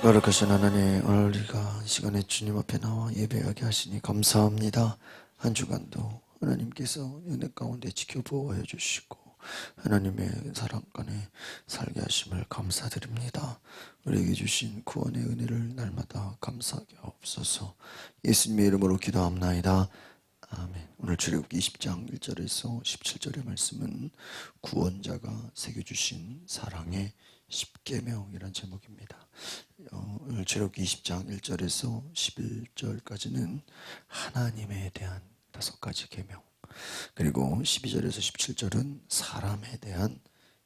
거룩하신 하나님, 오늘 우리가 이 시간에 주님 앞에 나와 예배하게 하시니 감사합니다. 한 주간도 하나님께서 은혜 가운데 지켜 보호해 주시고 하나님의 사랑 안에 살게 하심을 감사드립니다. 우리에게 주신 구원의 은혜를 날마다 감사하게 하옵소서. 예수님의 이름으로 기도합나이다. 아멘. 오늘 출애굽기 20장 1절에서 17절의 말씀은 구원자가 새겨주신 사랑의 십계명이란 제목입니다. 오늘 출애굽기 20장 1절에서 11절까지는 하나님에 대한 5가지 계명, 그리고 12절에서 17절은 사람에 대한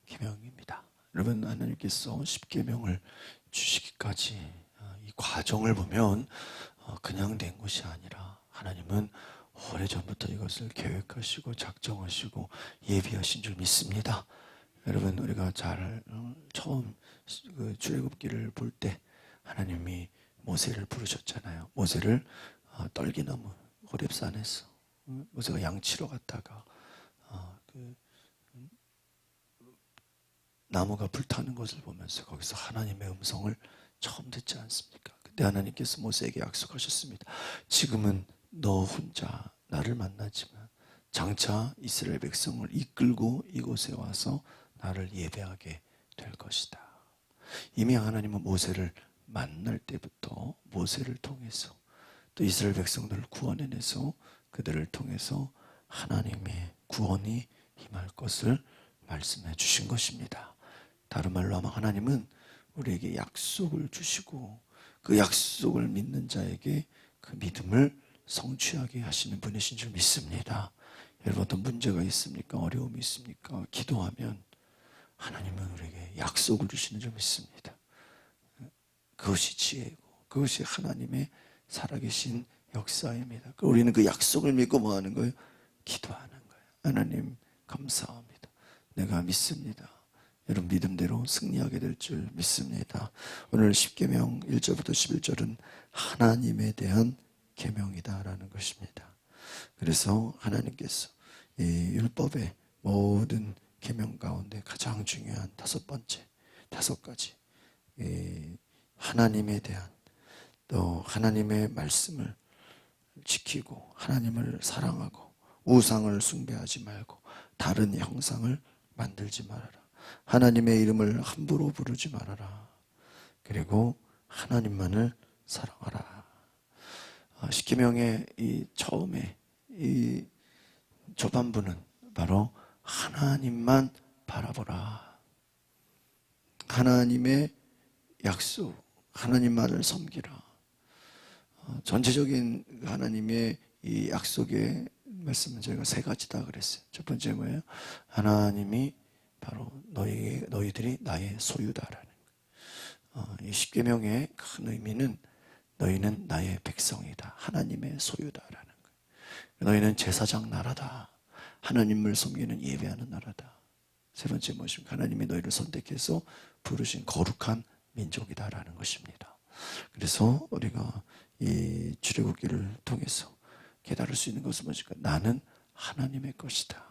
계명입니다. 여러분, 하나님께서 십계명을 주시기까지 이 과정을 보면 그냥 된 것이 아니라 하나님은 오래전부터 이것을 계획하시고 작정하시고 예비하신 줄 믿습니다. 여러분, 우리가 잘 처음 출애굽기를 볼 때 하나님이 모세를 부르셨잖아요. 모세를 떨기나무 호렙산에서 모세가 양치러 갔다가 나무가 불타는 것을 보면서 거기서 하나님의 음성을 처음 듣지 않습니까? 그때 하나님께서 모세에게 약속하셨습니다. 지금은 너 혼자 나를 만나지만 장차 이스라엘 백성을 이끌고 이곳에 와서 나를 예배하게 될 것이다. 이미 하나님은 모세를 만날 때부터 모세를 통해서 또 이스라엘 백성들을 구원해내서 그들을 통해서 하나님의 구원이 임할 것을 말씀해 주신 것입니다. 다른 말로 하면 하나님은 우리에게 약속을 주시고 그 약속을 믿는 자에게 그 믿음을 성취하게 하시는 분이신 줄 믿습니다. 여러분, 어떤 문제가 있습니까? 어려움이 있습니까? 기도하면 하나님은 우리에게 약속을 주시는 줄 믿습니다. 그것이 지혜고 그것이 하나님의 살아계신 역사입니다. 우리는 그 약속을 믿고 뭐 하는 거예요? 기도하는 거예요. 하나님 감사합니다. 내가 믿습니다. 여러분, 믿음대로 승리하게 될 줄 믿습니다. 오늘 십계명 1절부터 11절은 하나님에 대한 계명이다라는 것입니다. 그래서 하나님께서 이 율법의 모든 계명 가운데 가장 중요한 5가지 하나님에 대한, 또 하나님의 말씀을 지키고 하나님을 사랑하고 우상을 숭배하지 말고 다른 형상을 만들지 말아라. 하나님의 이름을 함부로 부르지 말아라. 그리고 하나님만을 사랑하라. 십계명의 이 처음에 이 조반부는 바로 하나님만 바라보라. 하나님의 약속, 하나님만을 섬기라. 전체적인 하나님의 이 약속의 말씀은 저희가 3가지다 그랬어요. 첫 번째 뭐예요? 하나님이 바로 너희들이 나의 소유다라는 거예요. 이 십계명의 큰 의미는 너희는 나의 백성이다. 하나님의 소유다라는 거예요. 너희는 제사장 나라다. 하나님을 섬기는 예배하는 나라다. 세 번째 무엇입니까? 하나님이 너희를 선택해서 부르신 거룩한 민족이다라는 것입니다. 그래서 우리가 이 출애굽기를 통해서 깨달을 수 있는 것은 무엇일까? 나는 하나님의 것이다.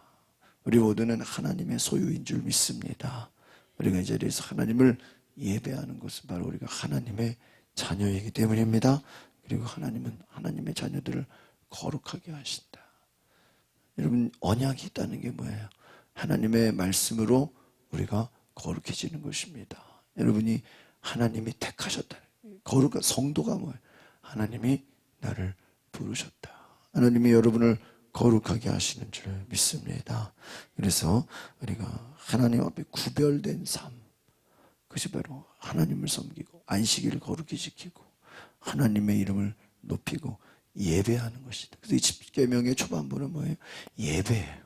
우리 모두는 하나님의 소유인 줄 믿습니다. 우리가 이 자리에서 하나님을 예배하는 것은 바로 우리가 하나님의 자녀이기 때문입니다. 그리고 하나님은 하나님의 자녀들을 거룩하게 하신다. 여러분, 언약이 있다는 게 뭐예요? 하나님의 말씀으로 우리가 거룩해지는 것입니다. 여러분이 하나님이 택하셨다. 거룩한 성도가 뭐예요? 하나님이 나를 부르셨다. 하나님이 여러분을 거룩하게 하시는 줄 믿습니다. 그래서 우리가 하나님 앞에 구별된 삶, 그것이 바로 하나님을 섬기고 안식일을 거룩히 지키고 하나님의 이름을 높이고 예배하는 것이다. 그래서 이 십계명의 초반부는 뭐예요? 예배예요.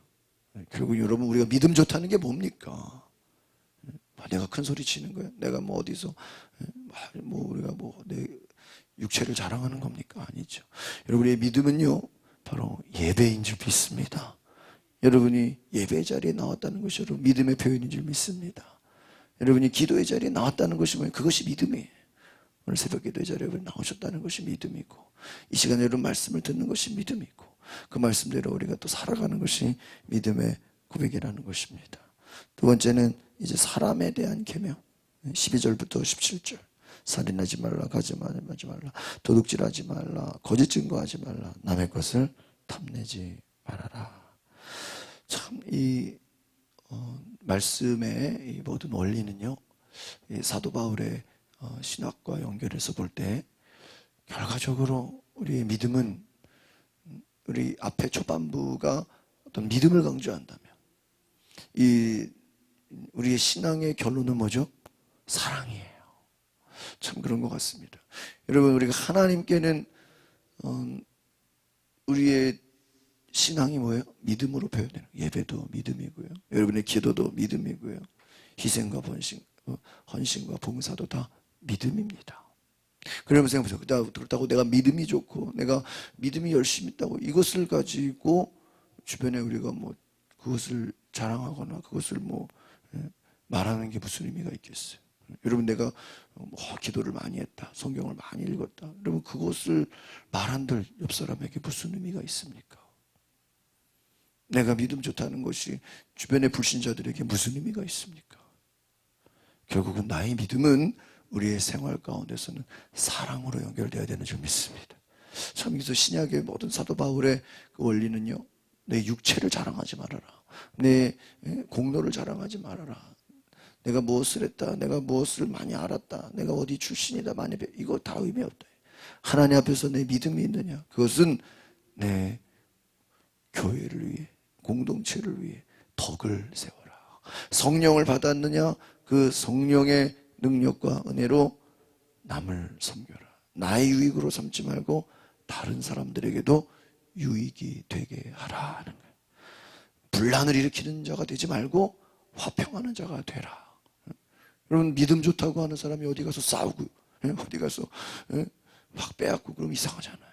결국 여러분, 우리가 믿음 좋다는 게 뭡니까? 내가 큰 소리 치는 거야? 내가 뭐 어디서 우리가 내 육체를 자랑하는 겁니까? 아니죠. 여러분의 믿음은요, 바로 예배인 줄 믿습니다. 여러분이 예배 자리에 나왔다는 것이 여러분 믿음의 표현인 줄 믿습니다. 여러분이 기도의 자리에 나왔다는 것이 뭐예요? 그것이 믿음이에요. 오늘 새벽 기도의 자리에 나오셨다는 것이 믿음이고, 이 시간에 여러분 말씀을 듣는 것이 믿음이고, 그 말씀대로 우리가 또 살아가는 것이 믿음의 고백이라는 것입니다. 두 번째는 이제 사람에 대한 계명, 12절부터 17절. 살인하지 말라, 가늠하지 말라, 도둑질하지 말라, 거짓 증거하지 말라, 남의 것을 탐내지 말아라. 참 이 말씀의 이 모든 원리는요, 이 사도 바울의 신학과 연결해서 볼 때 결과적으로 우리의 믿음은, 우리 앞에 초반부가 어떤 믿음을 강조한다면 이 우리의 신앙의 결론은 뭐죠? 사랑이에요. 참 그런 것 같습니다. 여러분, 우리가 하나님께는 우리의 신앙이 뭐예요? 믿음으로 표현되는, 예배도 믿음이고요, 여러분의 기도도 믿음이고요, 희생과 헌신과 봉사도 다 믿음입니다. 그러면서 생각해보세요. 그렇다고 내가 믿음이 좋고 내가 믿음이 열심히 있다고 이것을 가지고 주변에 우리가 뭐 그것을 자랑하거나 그것을 뭐 말하는 게 무슨 의미가 있겠어요? 여러분, 내가 기도를 많이 했다, 성경을 많이 읽었다, 여러분 그것을 말한들 옆 사람에게 무슨 의미가 있습니까? 내가 믿음 좋다는 것이 주변의 불신자들에게 무슨 의미가 있습니까? 결국은 나의 믿음은 우리의 생활 가운데서는 사랑으로 연결되어야 되는 줄 믿습니다. 참, 여기서 신약의 모든 사도 바울의 그 원리는요, 내 육체를 자랑하지 말아라, 내 공로를 자랑하지 말아라, 내가 무엇을 했다, 내가 무엇을 많이 알았다, 내가 어디 출신이다, 많이 이거 다 의미 없다. 하나님 앞에서 내 믿음이 있느냐, 그것은 내 교회를 위해, 공동체를 위해 덕을 세워라. 성령을 받았느냐, 그 성령의 능력과 은혜로 남을 섬겨라. 나의 유익으로 삼지 말고 다른 사람들에게도 유익이 되게 하라 하는 거예요. 분란을 일으키는 자가 되지 말고 화평하는 자가 되라. 여러분, 믿음 좋다고 하는 사람이 어디 가서 싸우고 어디 가서 확 빼앗고 그러면 이상하잖아요.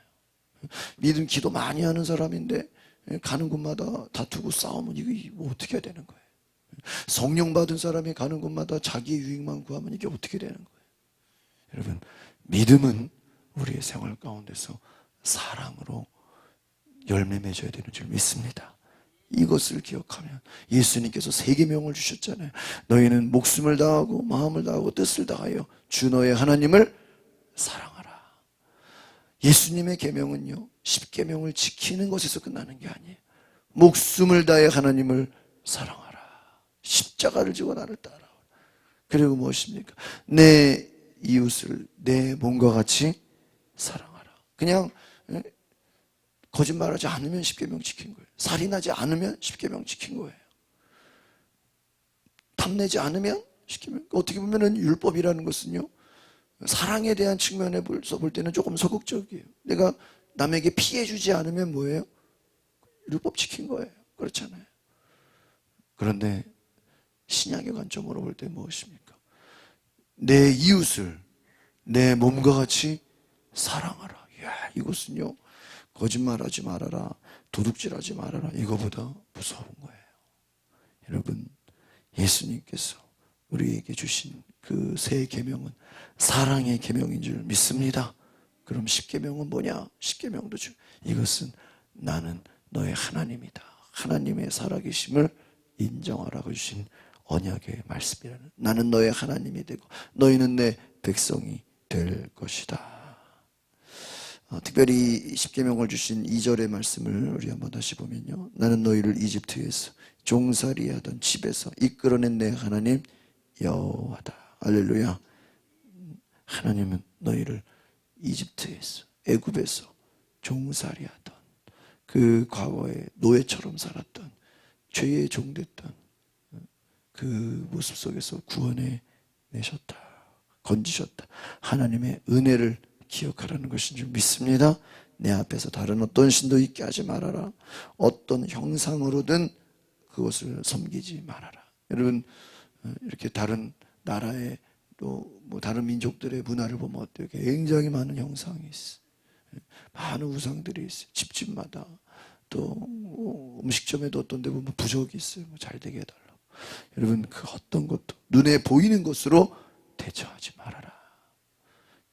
믿음 기도 많이 하는 사람인데 가는 곳마다 다투고 싸우면 이게 뭐 어떻게 해야 되는 거예요? 성령 받은 사람이 가는 곳마다 자기의 유익만 구하면 이게 어떻게 되는 거예요? 여러분, 믿음은 우리의 생활 가운데서 사랑으로 열매 맺어야 되는 줄 믿습니다. 이것을 기억하면, 예수님께서 세 계명을 주셨잖아요. 너희는 목숨을 다하고 마음을 다하고 뜻을 다하여 주 너의 하나님을 사랑하라. 예수님의 계명은요, 10계명을 지키는 것에서 끝나는 게 아니에요. 목숨을 다해 하나님을 사랑하라. 십자가를 지고 나를 따라오라. 그리고 무엇입니까? 내 이웃을 내 몸과 같이 사랑하라. 그냥 거짓말하지 않으면 10계명 지킨 거예요. 살인하지 않으면 10계명 지킨 거예요. 탐내지 않으면 10계명. 어떻게 보면 율법이라는 것은요, 사랑에 대한 측면에서 볼 때는 조금 소극적이에요. 내가 남에게 피해 주지 않으면 뭐예요? 율법 지킨 거예요. 그렇잖아요. 그런데 신약의 관점으로 볼 때 무엇입니까? 내 이웃을 내 몸과 같이 사랑하라. 이야, 이것은요, 거짓말하지 말아라, 도둑질하지 말아라, 이거보다 무서운 거예요. 여러분, 예수님께서 우리에게 주신 그 세 계명은 사랑의 계명인 줄 믿습니다. 그럼 10계명은 뭐냐? 10계명도 이것은 나는 너의 하나님이다, 하나님의 살아계심을 인정하라고 주신 언약의 말씀이라는, 나는 너의 하나님이 되고 너희는 내 백성이 될 것이다. 특별히 10계명을 주신 2절의 말씀을 우리 한번 다시 보면요, 나는 너희를 이집트에서 종살이 하던 집에서 이끌어낸 내 하나님 여호와다. 할렐루야. 하나님은 너희를 이집트에서, 애굽에서 종살이 하던, 그 과거에 노예처럼 살았던, 죄의 종됐던 그 모습 속에서 구원해 내셨다, 건지셨다. 하나님의 은혜를 기억하라는 것인 줄 믿습니다. 내 앞에서 다른 어떤 신도 있게 하지 말아라. 어떤 형상으로든 그것을 섬기지 말아라. 여러분, 이렇게 다른 나라의 또 뭐 다른 민족들의 문화를 보면 어때요? 굉장히 많은 형상이 있어. 많은 우상들이 있어요. 집집마다. 또 음식점에도 어떤 데 보면 부적이 있어요. 잘 되게 해달라고. 여러분, 그 어떤 것도 눈에 보이는 것으로 대처하지 말아라.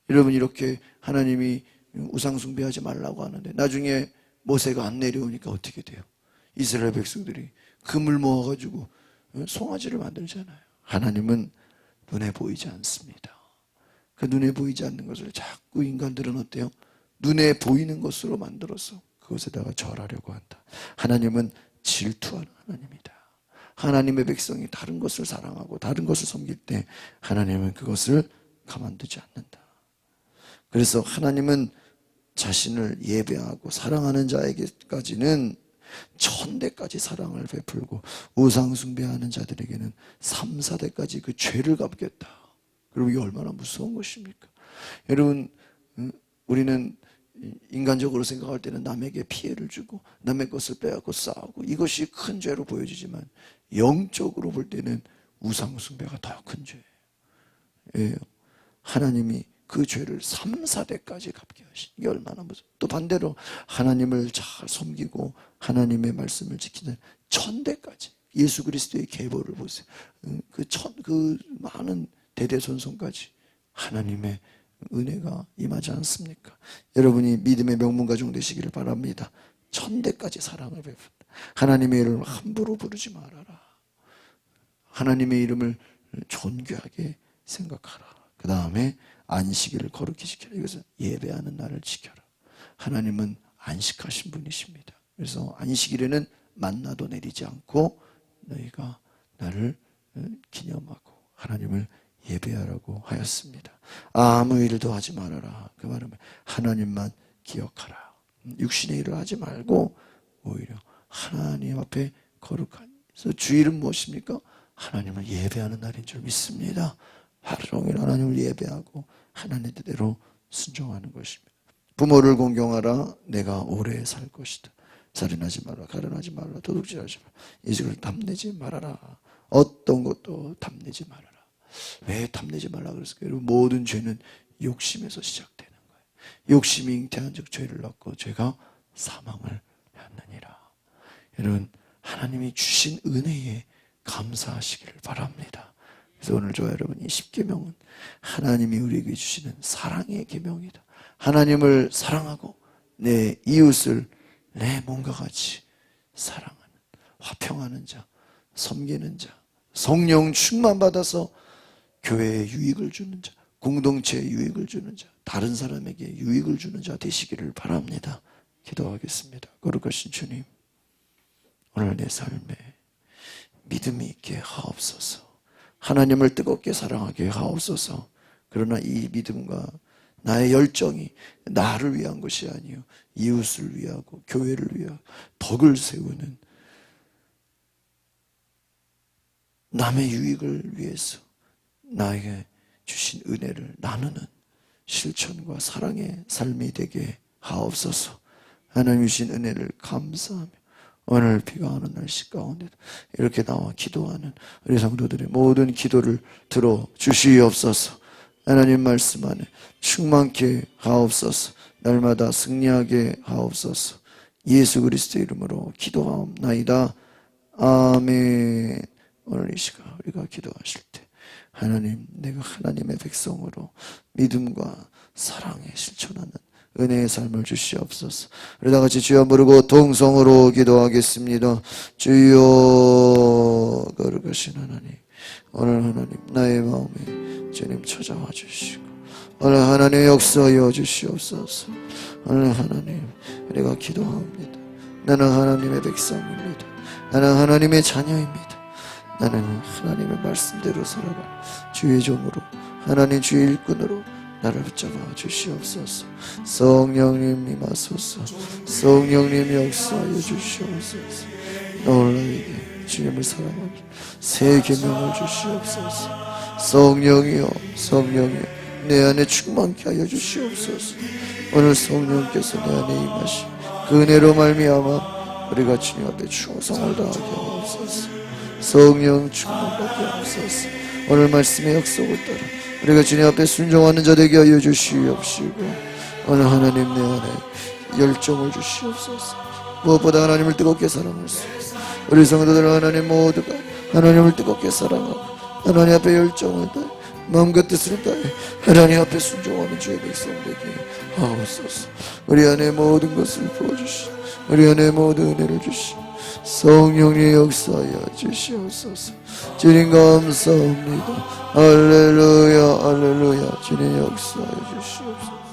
여러분, 이렇게 하나님이 우상 숭배하지 말라고 하는데 나중에 모세가 안 내려오니까 어떻게 돼요? 이스라엘 백성들이 금을 모아가지고 송아지를 만들잖아요. 하나님은 눈에 보이지 않습니다. 그 눈에 보이지 않는 것을 자꾸 인간들은 어때요? 눈에 보이는 것으로 만들어서 그것에다가 절하려고 한다. 하나님은 질투하는 하나님이다. 하나님의 백성이 다른 것을 사랑하고 다른 것을 섬길 때 하나님은 그것을 가만두지 않는다. 그래서 하나님은 자신을 예배하고 사랑하는 자에게까지는 1000대까지 사랑을 베풀고 우상 숭배하는 자들에게는 3, 4대까지 그 죄를 갚겠다. 그럼 이게 얼마나 무서운 것입니까? 여러분, 우리는 인간적으로 생각할 때는 남에게 피해를 주고 남의 것을 빼앗고 싸우고 이것이 큰 죄로 보여지지만 영적으로 볼 때는 우상 숭배가 더 큰 죄예요. 하나님이 그 죄를 3, 4대까지 갚게 하신 이게 얼마나 무서워. 또 반대로 하나님을 잘 섬기고 하나님의 말씀을 지키는 1000대까지 예수 그리스도의 계보를 보세요. 그 많은 대대손손까지 하나님의 은혜가 임하지 않습니까? 여러분이 믿음의 명문가족 되시기를 바랍니다. 1000대까지 사랑을 베푼다. 하나님의 이름을 함부로 부르지 말아라. 하나님의 이름을 존귀하게 생각하라. 그 다음에 안식일을 거룩히 지켜라. 이것은 예배하는 날을 지켜라. 하나님은 안식하신 분이십니다. 그래서 안식일에는 만나도 내리지 않고 너희가 나를 기념하고 하나님을 예배하라고 하였습니다. 아무 일도 하지 말아라. 그 말은 하나님만 기억하라. 육신의 일을 하지 말고 오히려 하나님 앞에 거룩한. 그래서 주일은 무엇입니까? 하나님을 예배하는 날인 줄 믿습니다. 하루 종일 하나님을 예배하고 하나님의 뜻대로 순종하는 것입니다. 부모를 공경하라. 내가 오래 살 것이다. 살인하지 말라. 가련하지 말라. 도둑질하지 말라. 이직을 탐내지 말아라. 어떤 것도 탐내지 말아라. 왜 탐내지 말라 그랬을까요? 모든 죄는 욕심에서 시작되는 거예요. 욕심이 잉태한 즉 죄를 낳고 죄가 사망을 낳느니라. 여러분, 하나님이 주신 은혜에 감사하시기를 바랍니다. 그래서 오늘 저와 여러분, 이 십계명은 하나님이 우리에게 주시는 사랑의 계명이다. 하나님을 사랑하고 내 이웃을 내 몸과 같이 사랑하는, 화평하는 자, 섬기는 자, 성령 충만받아서 교회에 유익을 주는 자, 공동체에 유익을 주는 자, 다른 사람에게 유익을 주는 자 되시기를 바랍니다. 기도하겠습니다. 거룩하신 주님, 오늘 내 삶에 믿음이 있게 하옵소서. 하나님을 뜨겁게 사랑하게 하옵소서. 그러나 이 믿음과 나의 열정이 나를 위한 것이 아니요 이웃을 위하고 교회를 위하고 덕을 세우는 남의 유익을 위해서 나에게 주신 은혜를 나누는 실천과 사랑의 삶이 되게 하옵소서. 하나님 주신 은혜를 감사하며 오늘 비가 오는 날씨 가운데도 이렇게 나와 기도하는 우리 성도들의 모든 기도를 들어 주시옵소서. 하나님 말씀 안에 충만케 하옵소서. 날마다 승리하게 하옵소서. 예수 그리스도의 이름으로 기도하옵나이다. 아멘. 오늘 이 시간 우리가 기도하실 때 하나님, 내가 하나님의 백성으로 믿음과 사랑에 실천하는 은혜의 삶을 주시옵소서. 우리 다 같이 주여 부르고 동성으로 기도하겠습니다. 주여, 거룩하신 하나님, 오늘 하나님 나의 마음에 주님 찾아와 주시고 오늘 하나님 역사하여 주시옵소서. 오늘 하나님 우리가 기도합니다. 나는 하나님의 백성입니다. 나는 하나님의 자녀입니다. 나는 하나님의 말씀대로 살아가 주의 종으로 하나님 주의 일꾼으로 나를 붙잡아 주시옵소서. 성령님 임하소서. 성령님 역사하여 주시옵소서. 너에게 주님을 사랑하며 새 계명을 주시옵소서. 성령이여, 성령이여, 내 안에 충만케 하여 주시옵소서. 오늘 성령께서 내 안에 임하시 그 은혜로 말미암아 우리가 주님 앞에 충성을 다하게 하옵소서. 성령 충만하게 하옵소서. 오늘 말씀의 약속을 따라 우리가 주님 앞에 순종하는 자 되게 하여 주시옵시고 오늘 하나님 내 안에 열정을 주시옵소서. 무엇보다 하나님을 뜨겁게 사랑할 수 있어. 우리 성도들 하나님 모두가 하나님을 뜨겁게 사랑하고 하나님 앞에 열정을 다해 마음과 뜻을 다해 하나님 앞에 순종하는 주의 백성 되게 하옵소서. 우리 안에 모든 것을 부어주시고 우리 안에 모든 은혜를 주시고 성령님 역사하여 주시옵소서. 주님 감사합니다. 할렐루야, 할렐루야. 주님 역사하여 주시옵소서.